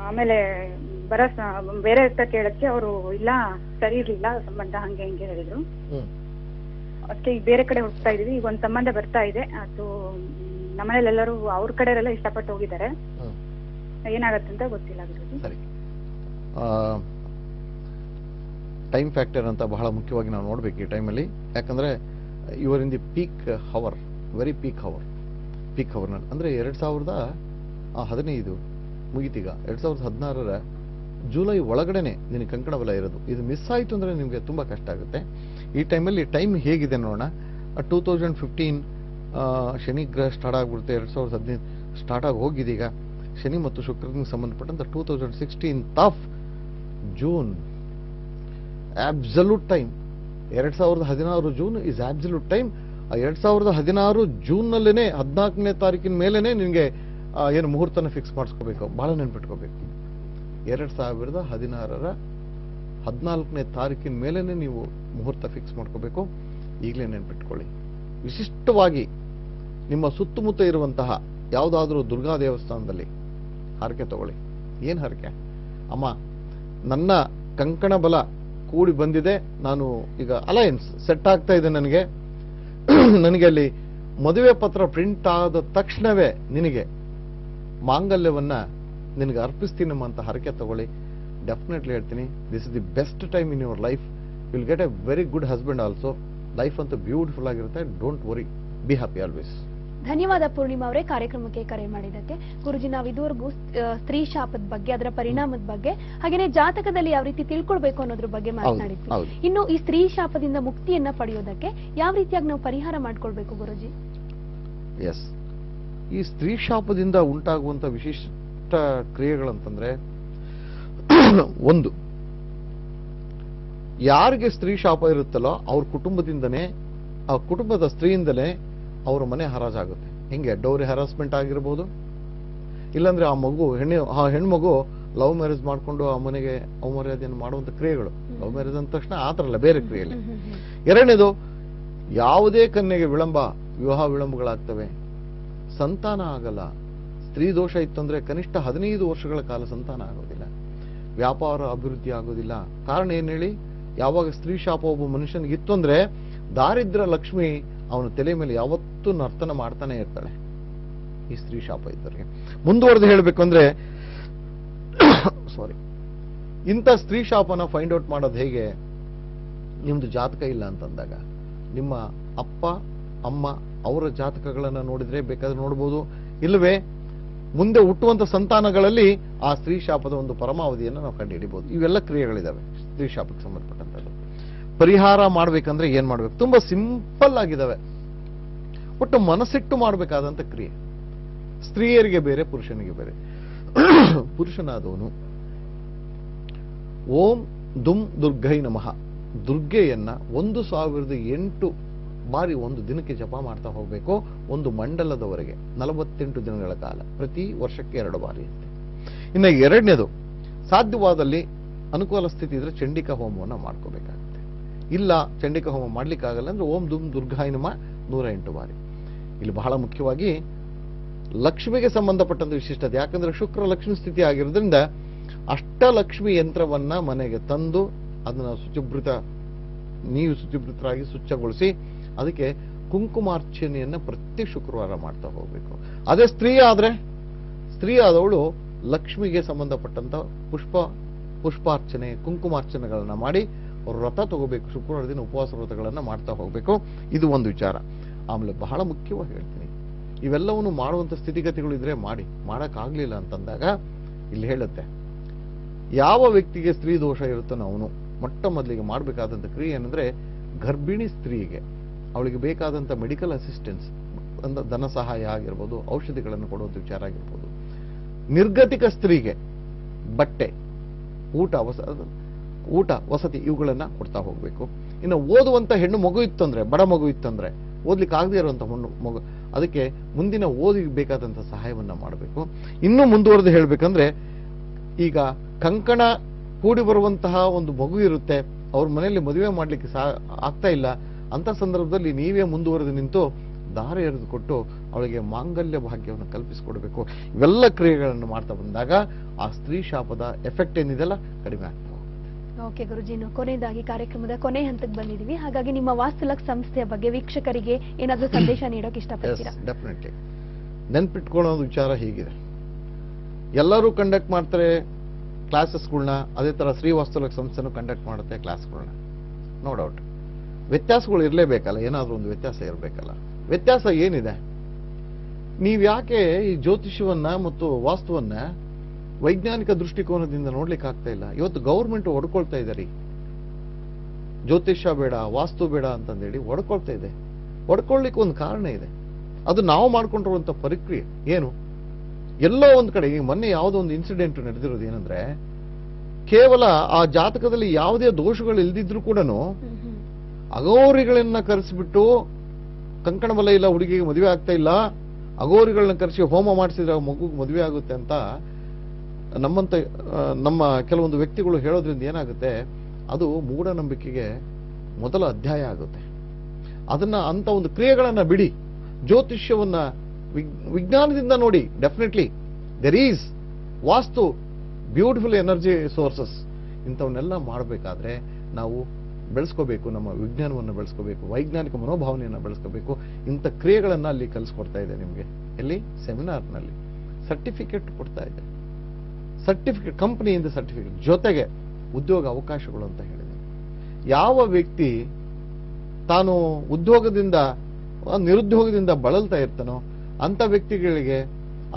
ಆಮೇಲೆ ಬೇರೆ ಹತ್ರ ಕೇಳಕ್ಕೆ ಅವರು ಇಲ್ಲ ಸರಿ ಇರ್ಲಿಲ್ಲ ಸಂಬಂಧ, ಹಂಗೆ ಹಿಂಗೆ ಹೇಳಿದ್ರು. ಅಷ್ಟೇ, ಈಗ ಬೇರೆ ಕಡೆ ಹೋಗ್ತಾ ಇದೀವಿ. ಈಗ ಒಂದ್ ಸಂಬಂಧ ಬರ್ತಾ ಇದೆ, ಅದು ನಮ್ಮನೇಲಿ ಎಲ್ಲರೂ ಅವ್ರ ಕಡೆಯವರೆಲ್ಲ ಇಷ್ಟಪಟ್ಟು ಹೋಗಿದ್ದಾರೆ. ಏನಾಗತ್ತೆ ಅಂತ ಗೊತ್ತಿಲ್ಲ ಗುರುಜಿ. ಸರಿ, ಟೈಮ್ ಫ್ಯಾಕ್ಟರ್ ಅಂತ ಬಹಳ ಮುಖ್ಯವಾಗಿ ನಾವು ನೋಡ್ಬೇಕು ಈ ಟೈಮಲ್ಲಿ. ಯಾಕಂದ್ರೆ ಇವರ್ in the peak hour, very peak ಹವರ್ನಲ್ಲಿ ಅಂದ್ರೆ 2015 ಮುಗಿತೀಗ 2016 ಜುಲೈ ಒಳಗಡೆನೆ ನಿನಗೆ ಕಂಕಣ ಬಲ ಇರೋದು. ಇದು ಮಿಸ್ ಆಯಿತು ಅಂದ್ರೆ ನಿಮಗೆ ತುಂಬಾ ಕಷ್ಟ ಆಗುತ್ತೆ. ಈ ಟೈಮಲ್ಲಿ ಟೈಮ್ ಹೇಗಿದೆ ನೋಡೋಣ. 2015 ಶನಿ ಗ್ರಹ ಸ್ಟಾರ್ಟ್ ಆಗ್ಬಿಡುತ್ತೆ. 2015 ಸ್ಟಾರ್ಟ್ ಆಗಿ ಹೋಗಿದೀಗ. ಶನಿ ಮತ್ತು ಶುಕ್ರನಿಗೆ ಸಂಬಂಧಪಟ್ಟಂತ 2016 June absolute time. 2016 June is absolute time. 2016 ಜೂನ್ನಲ್ಲೇನೆ 14ನೇ ತಾರೀಕಿನ ಮೇಲೆನೆ ನಿಮಗೆ ಏನು ಮುಹೂರ್ತನ ಫಿಕ್ಸ್ ಮಾಡಿಸ್ಕೋಬೇಕು. ಬಹಳ ನೆನ್ಪಿಟ್ಕೋಬೇಕು. 2016 14ನೇ ತಾರೀಕಿನ ಮೇಲೆನೆ ನೀವು ಮುಹೂರ್ತ ಫಿಕ್ಸ್ ಮಾಡ್ಕೋಬೇಕು. ಈಗಲೇ ನೆನ್ಪಿಟ್ಕೊಳ್ಳಿ. ವಿಶಿಷ್ಟವಾಗಿ ನಿಮ್ಮ ಸುತ್ತಮುತ್ತ ಇರುವಂತಹ ಯಾವುದಾದ್ರೂ ದುರ್ಗಾ ದೇವಸ್ಥಾನದಲ್ಲಿ ಹರಕೆ ತಗೊಳ್ಳಿ. ಏನ್ ಹರಕೆ? ಅಮ್ಮ, ನನ್ನ ಕಂಕಣ ಬಲ ಕೂಡಿ ಬಂದಿದೆ, ನಾನು ಈಗ ಅಲಯನ್ಸ್ ಸೆಟ್ ಆಗ್ತಾ ಇದೆ, ನನಗೆ ಅಲ್ಲಿ ಮದುವೆ ಪತ್ರ ಪ್ರಿಂಟ್ ಆದ ತಕ್ಷಣವೇ ನಿನಗೆ ಮಾಂಗಲ್ಯವನ್ನ ನಿನಗೆ ಅರ್ಪಿಸ್ತೀನಮ್ಮ ಅಂತ ಹರಕೆ ತಗೊಳ್ಳಿ. ಡೆಫಿನೆಟ್ಲಿ ಹೇಳ್ತೀನಿ, this is the best time in your life. Will get A very good husband also. Life ಅಂತೂ ಬ್ಯೂಟಿಫುಲ್ ಆಗಿರುತ್ತೆ. Don't worry, be happy always. ಧನ್ಯವಾದ ಪೂರ್ಣಿಮಾ ಅವರೇ ಕಾರ್ಯಕ್ರಮಕ್ಕೆ ಕರೆ ಮಾಡಿದ್ದಕ್ಕೆ. ಗುರುಜಿ, ನಾವು ಇದುವರೆಗೂ ಸ್ತ್ರೀ ಶಾಪದ ಬಗ್ಗೆ, ಅದರ ಪರಿಣಾಮದ ಬಗ್ಗೆ, ಹಾಗೇನೆ ಜಾತಕದಲ್ಲಿ ಯಾವ ರೀತಿ ತಿಳ್ಕೊಳ್ಬೇಕು ಅನ್ನೋದ್ರ ಬಗ್ಗೆ ಮಾತನಾಡಿದ್ವಿ. ಇನ್ನು ಈ ಸ್ತ್ರೀ ಶಾಪದಿಂದ ಮುಕ್ತಿಯನ್ನ ಪಡೆಯೋದಕ್ಕೆ ಯಾವ ರೀತಿಯಾಗಿ ನಾವು ಪರಿಹಾರ ಮಾಡ್ಕೊಳ್ಬೇಕು ಗುರುಜಿ? ಎಸ್, ಈ ಸ್ತ್ರೀ ಶಾಪದಿಂದ ಉಂಟಾಗುವಂತ ವಿಶಿಷ್ಟ ಕ್ರಿಯೆಗಳಂತಂದ್ರೆ, ಒಂದು, ಯಾರಿಗೆ ಸ್ತ್ರೀ ಶಾಪ ಇರುತ್ತಲ್ಲೋ ಅವ್ರ ಕುಟುಂಬದಿಂದನೇ, ಆ ಕುಟುಂಬದ ಸ್ತ್ರೀಯಿಂದಲೇ ಅವರ ಮನೆ ಹರಾಜಾಗುತ್ತೆ. ಹಿಂಗೆ ಡೌರಿ ಹರಾಸ್ಮೆಂಟ್ ಆಗಿರ್ಬೋದು, ಇಲ್ಲಾಂದ್ರೆ ಆ ಹೆಣ್ಮಗು ಲವ್ ಮ್ಯಾರೇಜ್ ಮಾಡ್ಕೊಂಡು ಆ ಮನೆಗೆ ಅವಮರ್ಯಾದೆಯನ್ನು ಮಾಡುವಂತ ಕ್ರಿಯೆಗಳು. ಲವ್ ಮ್ಯಾರೇಜ್ ಅಂದ ತಕ್ಷಣ ಆತರಲ್ಲ, ಬೇರೆ ಕ್ರಿಯೆಯಲ್ಲಿ. ಎರಡನೇದು, ಯಾವುದೇ ಕನ್ಯೆಗೆ ವಿವಾಹ ವಿಳಂಬಗಳಾಗ್ತವೆ, ಸಂತಾನ ಆಗಲ್ಲ. ಸ್ತ್ರೀ ದೋಷ ಇತ್ತಂದ್ರೆ ಕನಿಷ್ಠ 15 ವರ್ಷಗಳ ಕಾಲ ಸಂತಾನ ಆಗೋದಿಲ್ಲ, ವ್ಯಾಪಾರ ಅಭಿವೃದ್ಧಿ ಆಗೋದಿಲ್ಲ. ಕಾರಣ ಏನ್ ಹೇಳಿ? ಯಾವಾಗ ಸ್ತ್ರೀ ಶಾಪ ಒಬ್ಬ ಮನುಷ್ಯನಿಗೆ ಇತ್ತು ಅಂದ್ರೆ ದಾರಿದ್ರ್ಯ ಲಕ್ಷ್ಮಿ ಅವನ ತಲೆ ಮೇಲೆ ಯಾವತ್ತೂ ನರ್ತನ ಮಾಡ್ತಾನೆ ಇರ್ತಾಳೆ, ಈ ಸ್ತ್ರೀ ಶಾಪ ಇದ್ದವರಿಗೆ. ಮುಂದುವರೆದು ಹೇಳ್ಬೇಕು ಅಂದ್ರೆ, ಸಾರಿ, ಇಂಥ ಸ್ತ್ರೀ ಶಾಪನ ಫೈಂಡ್ ಔಟ್ ಮಾಡೋದು ಹೇಗೆ? ನಿಮ್ದು ಜಾತಕ ಇಲ್ಲ ಅಂತಂದಾಗ ನಿಮ್ಮ ಅಪ್ಪ ಅಮ್ಮ ಅವರ ಜಾತಕಗಳನ್ನ ನೋಡಿದ್ರೆ ಬೇಕಾದ್ರೆ ನೋಡ್ಬೋದು, ಇಲ್ಲವೇ ಮುಂದೆ ಹುಟ್ಟುವಂತ ಸಂತಾನಗಳಲ್ಲಿ ಆ ಸ್ತ್ರೀ ಶಾಪದ ಒಂದು ಪರಮಾವಧಿಯನ್ನು ನಾವು ಕಂಡುಹಿಡಿಬಹುದು. ಇವೆಲ್ಲ ಕ್ರಿಯೆಗಳಿದಾವೆ ಸ್ತ್ರೀ ಶಾಪಕ್ಕೆ ಸಂಬಂಧಪಟ್ಟಂತದ್ದು. ಪರಿಹಾರ ಮಾಡ್ಬೇಕಂದ್ರೆ ಏನ್ ಮಾಡ್ಬೇಕು? ತುಂಬಾ ಸಿಂಪಲ್ ಆಗಿದಾವೆ. ಒಟ್ಟು ಮನಸ್ಸಿಟ್ಟು ಮಾಡಬೇಕಾದಂತ ಕ್ರಿಯೆ. ಸ್ತ್ರೀಯರಿಗೆ ಬೇರೆ, ಪುರುಷನಿಗೆ ಬೇರೆ. ಪುರುಷನಾದವನು ಓಂ ದುಂ ದುರ್ಗೈ ನಮಃ ದುರ್ಗೆಯನ್ನ 1008 ಬಾರಿ ಒಂದು ದಿನಕ್ಕೆ ಜಪ ಮಾಡ್ತಾ ಹೋಗ್ಬೇಕು, ಒಂದು ಮಂಡಲದವರೆಗೆ 48 ದಿನಗಳ ಕಾಲ, ಪ್ರತಿ ವರ್ಷಕ್ಕೆ 2 ಬಾರಿ ಅಂತೆ. ಇನ್ನು ಎರಡನೇದು, ಸಾಧ್ಯವಾದಲ್ಲಿ ಅನುಕೂಲ ಸ್ಥಿತಿ ಇದ್ರೆ ಚಂಡಿಕಾ ಹೋಮವನ್ನು ಮಾಡ್ಕೋಬೇಕಾಗುತ್ತೆ. ಇಲ್ಲ ಚಂಡಿಕಾ ಹೋಮ ಮಾಡ್ಲಿಕ್ಕಾಗಲ್ಲ ಅಂದ್ರೆ ಓಂ ದುಮ್ ದುರ್ಗಾಯ ನಮಃ 108 ಬಾರಿ. ಇಲ್ಲಿ ಬಹಳ ಮುಖ್ಯವಾಗಿ ಲಕ್ಷ್ಮಿಗೆ ಸಂಬಂಧಪಟ್ಟಂತ ವಿಶಿಷ್ಟತೆ, ಯಾಕಂದ್ರೆ ಶುಕ್ರ ಲಕ್ಷ್ಮಿ ಸ್ಥಿತಿ ಆಗಿರೋದ್ರಿಂದ ಅಷ್ಟಲಕ್ಷ್ಮಿ ಯಂತ್ರವನ್ನ ಮನೆಗೆ ತಂದು ಅದನ್ನ ನೀವು ಶುಚಿಭೃತರಾಗಿ ಸ್ವಚ್ಛಗೊಳಿಸಿ ಅದಕ್ಕೆ ಕುಂಕುಮಾರ್ಚನೆಯನ್ನ ಪ್ರತಿ ಶುಕ್ರವಾರ ಮಾಡ್ತಾ ಹೋಗ್ಬೇಕು. ಅದೇ ಸ್ತ್ರೀ ಆದವಳು ಲಕ್ಷ್ಮಿಗೆ ಸಂಬಂಧಪಟ್ಟಂತ ಪುಷ್ಪಾರ್ಚನೆ ಕುಂಕುಮಾರ್ಚನೆಗಳನ್ನ ಮಾಡಿ ವ್ರತ ತಗೋಬೇಕು. ಶುಕ್ರವಾರ ದಿನ ಉಪವಾಸ ವ್ರತಗಳನ್ನ ಮಾಡ್ತಾ ಹೋಗ್ಬೇಕು. ಇದು ಒಂದು ವಿಚಾರ. ಆಮೇಲೆ ಬಹಳ ಮುಖ್ಯವಾಗಿ ಹೇಳ್ತೀನಿ, ಇವೆಲ್ಲವನ್ನು ಮಾಡುವಂತ ಸ್ಥಿತಿಗತಿಗಳು ಇದ್ರೆ ಮಾಡಕ್ಕಾಗ್ಲಿಲ್ಲ ಅಂತಂದಾಗ ಇಲ್ಲಿ ಹೇಳುತ್ತೆ, ಯಾವ ವ್ಯಕ್ತಿಗೆ ಸ್ತ್ರೀ ದೋಷ ಇರುತ್ತಾನೋ ಅವನು ಮೊಟ್ಟ ಮೊದಲಿಗೆ ಮಾಡಬೇಕಾದಂತ ಕ್ರಿಯೆ ಏನಂದ್ರೆ, ಗರ್ಭಿಣಿ ಸ್ತ್ರೀಗೆ ಅವಳಿಗೆ ಬೇಕಾದಂತ ಮೆಡಿಕಲ್ ಅಸಿಸ್ಟೆನ್ಸ್ ಅಂದ್ರೆ ಧನ ಸಹಾಯ ಆಗಿರ್ಬೋದು, ಔಷಧಿಗಳನ್ನು ಕೊಡುವಂತ ವಿಚಾರ ಆಗಿರ್ಬೋದು, ನಿರ್ಗತಿಕ ಸ್ತ್ರೀಗೆ ಬಟ್ಟೆ, ಊಟ ವಸತಿ ಇವುಗಳನ್ನ ಕೊಡ್ತಾ ಹೋಗ್ಬೇಕು. ಇನ್ನು ಓದುವಂತ ಹೆಣ್ಣು ಮಗು ಇತ್ತಂದ್ರೆ, ಬಡ ಮಗು ಇತ್ತಂದ್ರೆ, ಓದ್ಲಿಕ್ಕೆ ಆಗದೆ ಇರುವಂತ ಮಗು, ಅದಕ್ಕೆ ಮುಂದಿನ ಓದಿಗೆ ಬೇಕಾದಂತ ಸಹಾಯವನ್ನ ಮಾಡಬೇಕು. ಇನ್ನೂ ಮುಂದುವರೆದು ಹೇಳ್ಬೇಕಂದ್ರೆ, ಈಗ ಕಂಕಣ ಕೂಡಿ ಬರುವಂತಹ ಒಂದು ಮಗು ಇರುತ್ತೆ, ಅವ್ರ ಮನೆಯಲ್ಲಿ ಮದುವೆ ಮಾಡ್ಲಿಕ್ಕೆ ಆಗ್ತಾ ಇಲ್ಲ ಅಂತ ಸಂದರ್ಭದಲ್ಲಿ ನೀವೇ ಮುಂದುವರೆದು ನಿಂತು ದಾರ ಎರೆದುಕೊಟ್ಟು ಅವಳಿಗೆ ಮಾಂಗಲ್ಯ ಭಾಗ್ಯವನ್ನು ಕಲ್ಪಿಸಿಕೊಡ್ಬೇಕು. ಇವೆಲ್ಲ ಕ್ರಿಯೆಗಳನ್ನು ಮಾಡ್ತಾ ಬಂದಾಗ ಆ ಸ್ತ್ರೀ ಶಾಪದ ಎಫೆಕ್ಟ್ ಏನಿದೆಲ್ಲ ಕಡಿಮೆ ಆಗ್ತಾ ಹೋಗುತ್ತೆ. ಓಕೆ ಗುರುಜಿ, ಕೊನೆಯದಾಗಿ ಕಾರ್ಯಕ್ರಮದ ಕೊನೆ ಹಂತಕ್ಕೆ ಬಂದಿದ್ದೀವಿ. ಹಾಗಾಗಿ ನಿಮ್ಮ ವಾಸ್ತುಲಕ್ ಸಂಸ್ಥೆಯ ಬಗ್ಗೆ ವೀಕ್ಷಕರಿಗೆ ಏನಾದರೂ ಸಂದೇಶ ನೀಡೋಕೆ ಇಷ್ಟಪಡ್ತೀರಾ? ಡೆಫಿನೆಟ್ಲಿ. ನೆನ್ಪಿಟ್ಕೊಳ್ಳೋ ವಿಚಾರ ಹೀಗಿದೆ, ಎಲ್ಲರೂ ಕಂಡಕ್ಟ್ ಮಾಡ್ತಾರೆ ಕ್ಲಾಸಸ್ಗಳನ್ನ, ಅದೇ ತರ ಶ್ರೀ ವಾಸ್ತುಲಕ್ ಸಂಸ್ಥೆನೂ ಕಂಡಕ್ಟ್ ಮಾಡುತ್ತೆ ಕ್ಲಾಸ್ಗಳನ್ನ. ನೋ ಡೌಟ್ ವ್ಯತ್ಯಾಸಗಳು ಇರಲೇಬೇಕಲ್ಲ, ಏನಾದ್ರೂ ಒಂದು ವ್ಯತ್ಯಾಸ ಇರಬೇಕಲ್ಲ. ವ್ಯತ್ಯಾಸ ಏನಿದೆ? ನೀವ್ ಯಾಕೆ ಈ ಜ್ಯೋತಿಷ್ಯವನ್ನ ಮತ್ತು ವಾಸ್ತುವನ್ನ ವೈಜ್ಞಾನಿಕ ದೃಷ್ಟಿಕೋನದಿಂದ ನೋಡ್ಲಿಕ್ಕೆ ಆಗ್ತಾ ಇಲ್ಲ? ಇವತ್ತು ಗೌರ್ಮೆಂಟ್ ಹೊಡ್ಕೊಳ್ತಾ ಇದ್ದಾರೆ, ಜ್ಯೋತಿಷ್ಯ ಬೇಡ ವಾಸ್ತು ಬೇಡ ಅಂತಂದೇಳಿ ಹೊಡ್ಕೊಳ್ತಾ ಇದೆ. ಹೊಡ್ಕೊಳ್ಳಿಕ್ಕೆ ಒಂದು ಕಾರಣ ಇದೆ, ಅದು ನಾವು ಮಾಡ್ಕೊಂಡಿರುವಂತ ಪ್ರಕ್ರಿಯೆ ಏನು. ಎಲ್ಲೋ ಒಂದ್ ಕಡೆ ಈಗ ಮೊನ್ನೆ ಯಾವುದೋ ಒಂದು ಇನ್ಸಿಡೆಂಟ್ ನಡೆದಿರೋದು ಏನಂದ್ರೆ, ಕೇವಲ ಆ ಜಾತಕದಲ್ಲಿ ಯಾವುದೇ ದೋಷಗಳು ಇಲ್ದಿದ್ರು ಕೂಡ ಅಘೋರಿಗಳನ್ನ ಕರೆಸಿಬಿಟ್ಟು ಕಂಕಣ ಬಲ ಇಲ್ಲ, ಹುಡುಗಿಗೆ ಮದುವೆ ಆಗ್ತಾ ಇಲ್ಲ, ಅಘೋರಿಗಳನ್ನ ಕರೆಸಿ ಹೋಮ ಮಾಡಿಸಿದ್ರೆ ಮಗುಗೆ ಮದುವೆ ಆಗುತ್ತೆ ಅಂತ ನಮ್ಮ ಕೆಲವೊಂದು ವ್ಯಕ್ತಿಗಳು ಹೇಳೋದ್ರಿಂದ ಏನಾಗುತ್ತೆ, ಅದು ಮೂಢನಂಬಿಕೆಗೆ ಮೊದಲ ಅಧ್ಯಾಯ ಆಗುತ್ತೆ. ಅದನ್ನ ಅಂತ ಒಂದು ಕ್ರಿಯೆಗಳನ್ನ ಬಿಡಿ, ಜ್ಯೋತಿಷ್ಯವನ್ನ ವಿಜ್ಞಾನದಿಂದ ನೋಡಿ. Definitely there is vastu beautiful energy sources. ಇಂಥವನ್ನೆಲ್ಲ ಮಾಡಬೇಕಾದ್ರೆ ನಾವು ಬೆಳೆಸ್ಕೋಬೇಕು, ನಮ್ಮ ವಿಜ್ಞಾನವನ್ನು ಬೆಳೆಸ್ಕೋಬೇಕು, ವೈಜ್ಞಾನಿಕ ಮನೋಭಾವನೆಯನ್ನು ಬೆಳೆಸ್ಕೋಬೇಕು. ಇಂಥ ಕ್ರಿಯೆಗಳನ್ನ ಅಲ್ಲಿ ಕಲಿಸ್ಕೊಡ್ತಾ ಇದೆ ನಿಮಗೆ. ಎಲ್ಲಿ? ಸೆಮಿನಾರ್ನಲ್ಲಿ ಸರ್ಟಿಫಿಕೇಟ್ ಕೊಡ್ತಾ ಇದೆ. ಸರ್ಟಿಫಿಕೇಟ್, ಕಂಪನಿಯಿಂದ ಸರ್ಟಿಫಿಕೇಟ್ ಜೊತೆಗೆ ಉದ್ಯೋಗ ಅವಕಾಶಗಳು ಅಂತ ಹೇಳಿದೆ. ಯಾವ ವ್ಯಕ್ತಿ ತಾನು ನಿರುದ್ಯೋಗದಿಂದ ಬಳಲ್ತಾ ಇರ್ತಾನೋ ಅಂತ ವ್ಯಕ್ತಿಗಳಿಗೆ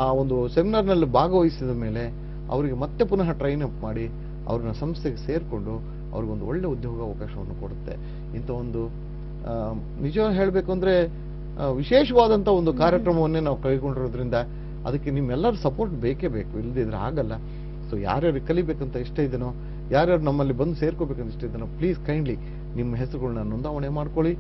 ಆ ಒಂದು ಸೆಮಿನಾರ್ನಲ್ಲಿ ಭಾಗವಹಿಸಿದ ಮೇಲೆ ಅವರಿಗೆ ಮತ್ತೆ ಪುನಃ ಟ್ರೈನ್ ಅಪ್ ಮಾಡಿ ಅವ್ರನ್ನ ಸಂಸ್ಥೆಗೆ ಸೇರ್ಕೊಂಡು ಅವ್ರಿಗೊಂದು ಒಳ್ಳೆ ಉದ್ಯೋಗ ಅವಕಾಶವನ್ನು ಕೊಡುತ್ತೆ. ಇಂಥ ಒಂದು ನಿಜ ಹೇಳಬೇಕು ಅಂದ್ರೆ ವಿಶೇಷವಾದಂತ ಒಂದು ಕಾರ್ಯಕ್ರಮವನ್ನೇ ನಾವು ಕೈಗೊಂಡಿರೋದ್ರಿಂದ ಅದಕ್ಕೆ ನಿಮ್ಮೆಲ್ಲರ ಸಪೋರ್ಟ್ ಬೇಕೇ ಬೇಕು, ಇಲ್ಲದಿದ್ರೆ ಆಗಲ್ಲ. ಸೊ ಯಾರ್ಯಾರು ಕಲಿಬೇಕಂತ ಇಷ್ಟ ಇದೆನೋ, ಯಾರ್ಯಾರು ನಮ್ಮಲ್ಲಿ ಬಂದು ಸೇರ್ಕೋಬೇಕಂತ ಇಷ್ಟ ಇದೆನೋ, ಪ್ಲೀಸ್ ಕೈಂಡ್ಲಿ ನಿಮ್ಮ ಹೆಸರುಗಳನ್ನ ನೋಂದಾವಣೆ ಮಾಡ್ಕೊಳ್ಳಿ,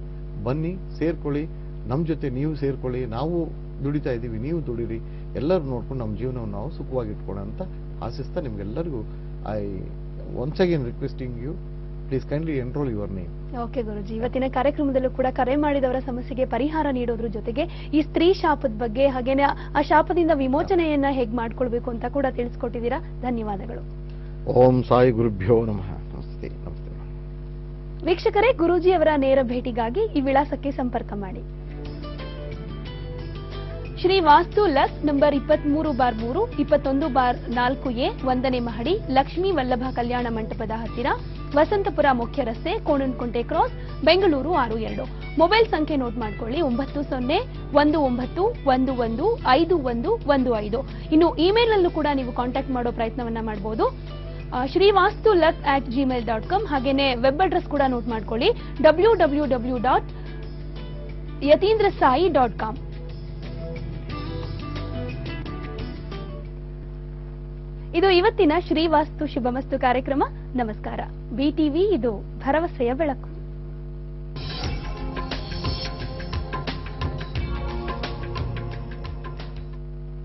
ಬನ್ನಿ ಸೇರ್ಕೊಳ್ಳಿ, ನಮ್ಮ ಜೊತೆ ನೀವು ಸೇರ್ಕೊಳ್ಳಿ. ನಾವು ದುಡಿತಾ ಇದ್ದೀವಿ, ನೀವು ದುಡಿರಿ, ಎಲ್ಲರೂ ನೋಡ್ಕೊಂಡು ನಮ್ಮ ಜೀವನವನ್ನು ನಾವು ಸುಖವಾಗಿ ಇಟ್ಕೊಳ್ಳೋಣ ಅಂತ ಆಶಿಸ್ತಾ ನಿಮ್ಗೆಲ್ಲರಿಗೂ I once again requesting you, please kindly enroll your name. Okay Guruji, ಇವತ್ತಿನ ಕಾರ್ಯಕ್ರಮದಲ್ಲೂ ಕೂಡ ಕರೆ ಮಾಡಿದವರ ಸಮಸ್ಯೆಗೆ ಪರಿಹಾರ ನೀಡೋದ್ರ ಜೊತೆಗೆ ಈ ಸ್ತ್ರೀ ಶಾಪದ ಬಗ್ಗೆ ಹಾಗೇನೆ ಆ ಶಾಪದಿಂದ ವಿಮೋಚನೆಯನ್ನ ಹೇಗೆ ಮಾಡ್ಕೊಳ್ಬೇಕು ಅಂತ ಕೂಡ ತಿಳಿಸ್ಕೊಟ್ಟಿದ್ದೀರಾ. ಧನ್ಯವಾದಗಳು. ಓಂ ಸಾಯಿ ಗುರುಭ್ಯೋ ನಮಃ. ನಮಸ್ತೆ. ನಮಸ್ತೆ ವೀಕ್ಷಕರೇ, ಗುರೂಜಿಯವರ ನೇರ ಭೇಟಿಗಾಗಿ ಈ ವಿಳಾಸಕ್ಕೆ ಸಂಪರ್ಕ ಮಾಡಿ. ಶ್ರೀ ವಾಸ್ತು ಲಕ್ ನಂಬರ್ 23/3, 21/4A, 1ನೇ ಮಹಡಿ, ಲಕ್ಷ್ಮೀ ವಲ್ಲಭ ಕಲ್ಯಾಣ ಮಂಟಪದ ಹತ್ತಿರ, ವಸಂತಪುರ ಮುಖ್ಯ ರಸ್ತೆ, ಕೋಣನಕುಂಟೆ ಕ್ರಾಸ್, ಬೆಂಗಳೂರು 62. ಮೊಬೈಲ್ ಸಂಖ್ಯೆ ನೋಟ್ ಮಾಡ್ಕೊಳ್ಳಿ, 9019115115. ಇನ್ನು ಇಮೇಲ್ ಅಲ್ಲೂ ಕೂಡ ನೀವು ಕಾಂಟ್ಯಾಕ್ಟ್ ಮಾಡೋ ಪ್ರಯತ್ನವನ್ನ ಮಾಡಬಹುದು, shrivastulak@gmail.com. ಹಾಗೇನೆ ವೆಬ್ ಅಡ್ರೆಸ್ ಕೂಡ ನೋಟ್ ಮಾಡ್ಕೊಳ್ಳಿ, www.yatindrasai.com. ಇದು ಇವತ್ತಿನ ಶ್ರೀವಾಸ್ತು ಶುಭಮಸ್ತು ಕಾರ್ಯಕ್ರಮ. ನಮಸ್ಕಾರ. BTV, ಇದು ಭರವಸೆಯ ಬೆಳಕು.